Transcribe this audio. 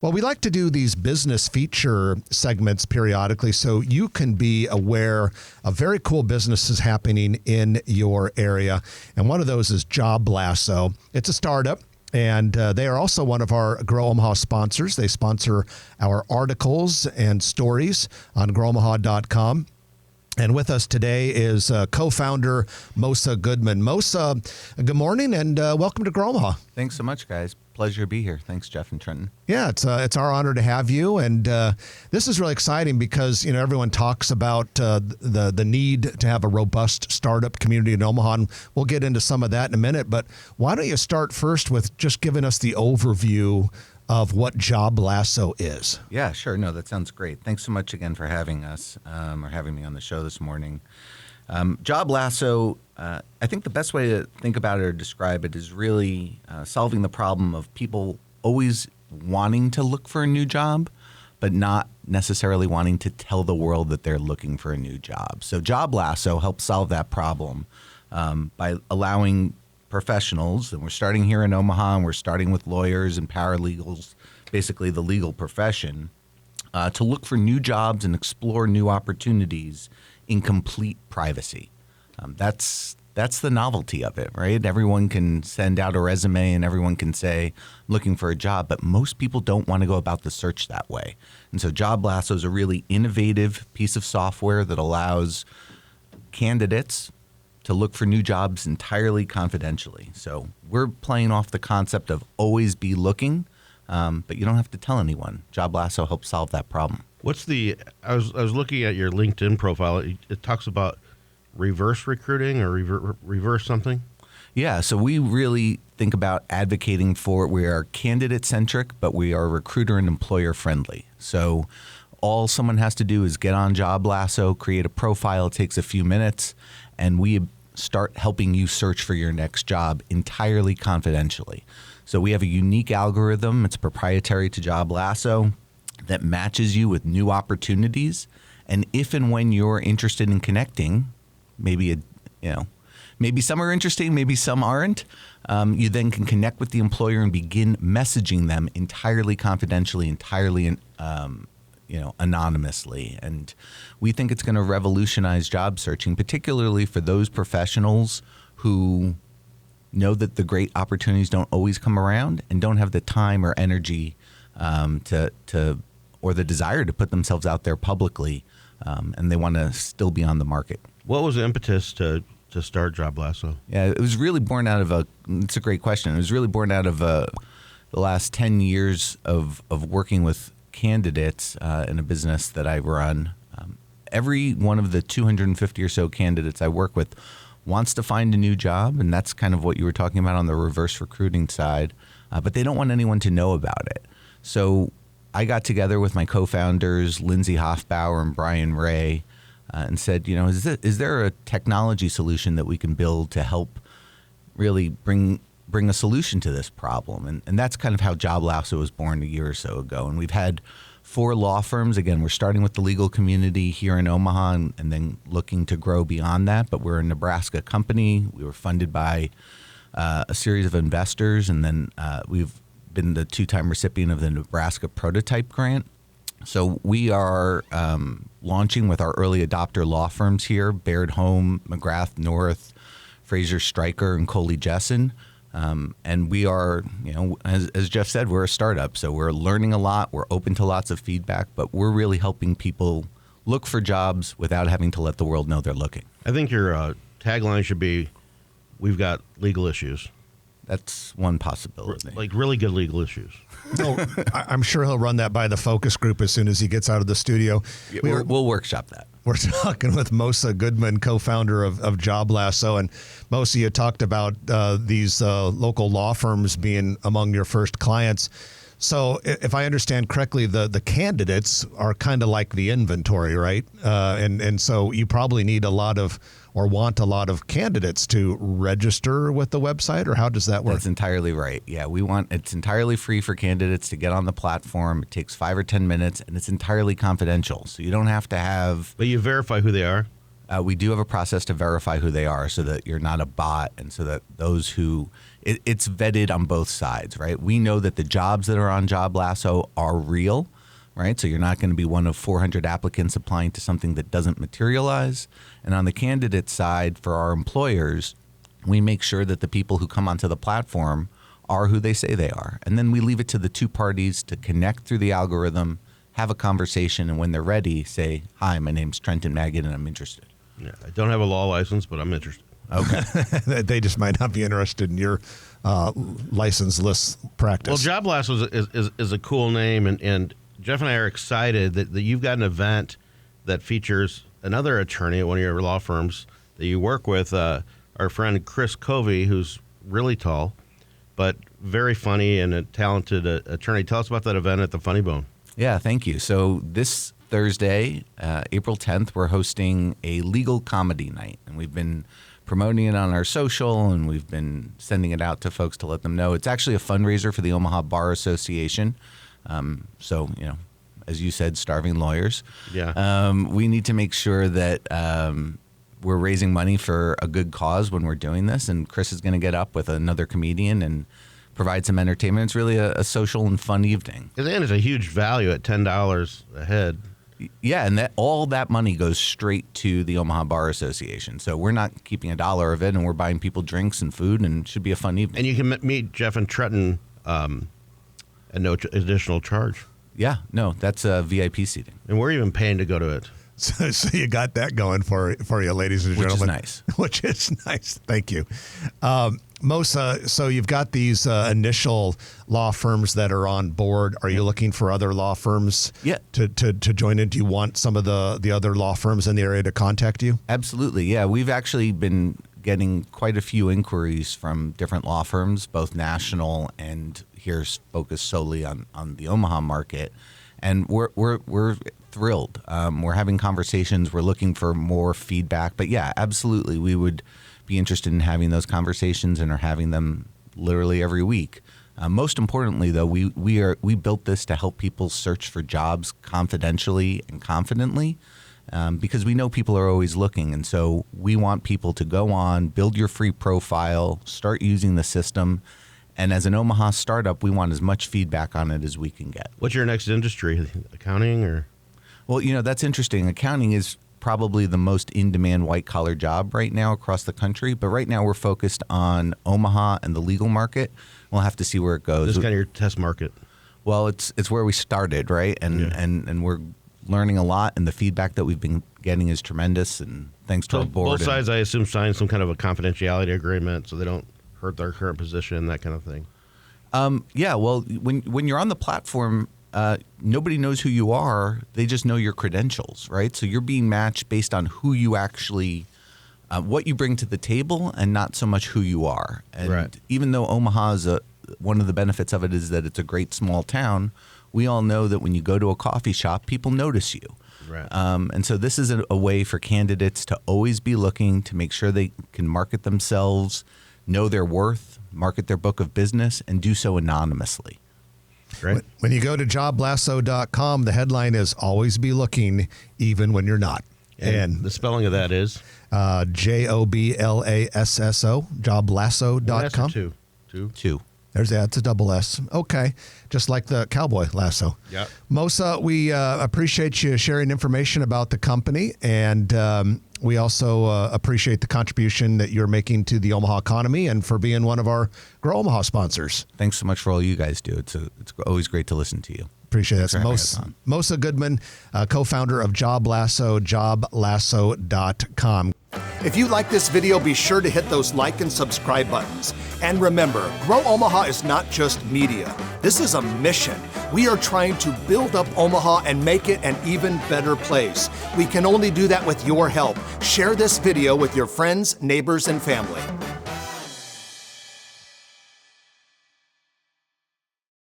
Well, we like to do these business feature segments periodically so you can be aware of very cool businesses happening in your area. And one of those is Job Lasso. It's a startup. And they are also one of our Grow Omaha sponsors. They sponsor our articles and stories on growomaha.com. And with us today is co-founder Mosah Goodman. Mosah, good morning and welcome to Grow Omaha. Thanks so much, guys. Pleasure to be here. Thanks, Jeff and Trenton. Yeah, it's our honor to have you. And this is really exciting because, everyone talks about the need to have a robust startup community in Omaha. And we'll get into some of that in a minute. But why don't you start first with just giving us the overview of what Job Lasso is? Yeah, sure. No, that sounds great. Thanks so much again for having us or having me on the show this morning. Job Lasso, I think the best way to think about it or describe it is really solving the problem of people always wanting to look for a new job, but not necessarily wanting to tell the world that they're looking for a new job. So Job Lasso helps solve that problem by allowing professionals, and we're starting here in Omaha, and we're starting with lawyers and paralegals, basically the legal profession, to look for new jobs and explore new opportunities in complete privacy. That's the novelty of it, right? Everyone can send out a resume and everyone can say, I'm looking for a job, but most people don't want to go about the search that way. And so Job Lasso is a really innovative piece of software that allows candidates to look for new jobs entirely confidentially. So we're playing off the concept of always be looking, but you don't have to tell anyone. Job Lasso helps solve that problem. I was looking at your LinkedIn profile. It talks about reverse recruiting or reverse something. Yeah, so we really think about advocating for, we are candidate centric, but we are recruiter and employer friendly. So all someone has to do is get on Job Lasso, create a profile. It takes a few minutes, and we start helping you search for your next job entirely confidentially. So we have a unique algorithm. It's proprietary to Job Lasso that matches you with new opportunities. And if and when you're interested in connecting, maybe some are interesting, maybe some aren't, you then can connect with the employer and begin messaging them entirely confidentially, entirely anonymously. And we think it's going to revolutionize job searching, particularly for those professionals who know that the great opportunities don't always come around and don't have the time or energy or the desire to put themselves out there publicly, and they want to still be on the market. What was the impetus to start Job Lasso? Yeah, it was really born out of it's a great question. It was really born out of the last 10 years of working with candidates in a business that I run. Every one of the 250 or so candidates I work with wants to find a new job, and that's kind of what you were talking about on the reverse recruiting side, but they don't want anyone to know about it. So I got together with my co-founders, Lindsay Hoffbauer and Brian Ray, and said, is there a technology solution that we can build to help really bring a solution to this problem? And that's kind of how Job Lasso was born a year or so ago. And we've had 4 law firms. Again, we're starting with the legal community here in Omaha and then looking to grow beyond that. But we're a Nebraska company. We were funded by a series of investors, and then we've been the 2-time recipient of the Nebraska Prototype Grant. So we are launching with our early adopter law firms here, Baird Home, McGrath North, Fraser Stryker, and Coley Jessen. And we are, as Jeff said, we're a startup. So we're learning a lot. We're open to lots of feedback, but we're really helping people look for jobs without having to let the world know they're looking. I think your tagline should be, we've got legal issues. That's one possibility. Like really good legal issues. Oh, I'm sure he'll run that by the focus group as soon as he gets out of the studio. Yeah, we'll workshop that. We're talking with Mosah Goodman, co-founder of Job Lasso. And Mosah, you talked about these local law firms being among your first clients. So if I understand correctly, the candidates are kind of like the inventory, right? And so you probably need a lot of or want a lot of candidates to register with the website, or how does that work? That's entirely right. Yeah, it's entirely free for candidates to get on the platform. It takes 5 or 10 minutes, and it's entirely confidential. So you don't have to have... But you verify who they are? We do have a process to verify who they are so that you're not a bot, and so that those who it's vetted on both sides, right? We know that the jobs that are on Job Lasso are real, right? So you're not going to be one of 400 applicants applying to something that doesn't materialize. And on the candidate side, for our employers, we make sure that the people who come onto the platform are who they say they are. And then we leave it to the two parties to connect through the algorithm, have a conversation, and when they're ready, say, "Hi, my name's Trenton Magid, and I'm interested." Yeah, I don't have a law license, but I'm interested. Okay. They just might not be interested in your licenseless practice. Well, Job Lasso is a cool name, and Jeff and I are excited that you've got an event that features another attorney at one of your law firms that you work with, our friend Chris Covey, who's really tall, but very funny and a talented attorney. Tell us about that event at the Funny Bone. Yeah, thank you. So this Thursday, April 10th, we're hosting a legal comedy night, and we've been promoting it on our social, and we've been sending it out to folks to let them know. It's actually a fundraiser for the Omaha Bar Association. So, as you said, starving lawyers. Yeah. We need to make sure that we're raising money for a good cause when we're doing this, and Chris is going to get up with another comedian and provide some entertainment. It's really a social and fun evening. And it's a huge value at $10 a head. Yeah, and all that money goes straight to the Omaha Bar Association. So we're not keeping $1 of it, and we're buying people drinks and food, and it should be a fun evening. And you can meet Jeff and Trenton at no additional charge. Yeah, no, that's VIP seating. And we're even paying to go to it. So you got that going for you, ladies and gentlemen. Which is nice. Which is nice. Thank you. Mosah, so you've got these initial law firms that are on board. Are you looking for other law firms to join in? Do you want some of the other law firms in the area to contact you? Absolutely, yeah. We've actually been getting quite a few inquiries from different law firms, both national and here focused solely on the Omaha market. And we're thrilled. We're having conversations. We're looking for more feedback. But yeah, absolutely, we would be interested in having those conversations and are having them literally every week. Most importantly, though, we built this to help people search for jobs confidentially and confidently, because we know people are always looking. And so we want people to go on, build your free profile, start using the system. And as an Omaha startup, we want as much feedback on it as we can get. What's your next industry? Accounting or? Well, that's interesting. Accounting is probably the most in-demand white-collar job right now across the country. But right now we're focused on Omaha and the legal market. We'll have to see where it goes. This is kind of your test market. Well, it's where we started, right? And we're learning a lot, and the feedback that we've been getting is tremendous. And thanks to our board. Both sides, I assume, sign some kind of a confidentiality agreement so they don't hurt their current position, that kind of thing. Yeah, well, when you're on the platform, nobody knows who you are. They just know your credentials, right? So you're being matched based on who you actually, what you bring to the table, and not so much who you are. And right. Even though Omaha is one of the benefits of it is that it's a great small town, we all know that when you go to a coffee shop, people notice you. Right. And so this is a way for candidates to always be looking to make sure they can market themselves, know their worth, market their book of business, and do so anonymously. Right. When you go to joblasso.com, the headline is "Always Be Looking, Even When You're Not." And the spelling of that is? JOBLASSO, joblasso.com. Two. It's a double S. Okay. Just like the cowboy lasso. Yeah. Mosah, we appreciate you sharing information about the company, and we also appreciate the contribution that you're making to the Omaha economy and for being one of our Grow Omaha sponsors. Thanks so much for all you guys do. It's always great to listen to you. Appreciate that. Thanks for having us on. Mosah Goodman, co-founder of Job Lasso, joblasso.com. If you like this video, be sure to hit those like and subscribe buttons. And remember, Grow Omaha is not just media. This is a mission. We are trying to build up Omaha and make it an even better place. We can only do that with your help. Share this video with your friends, neighbors, and family.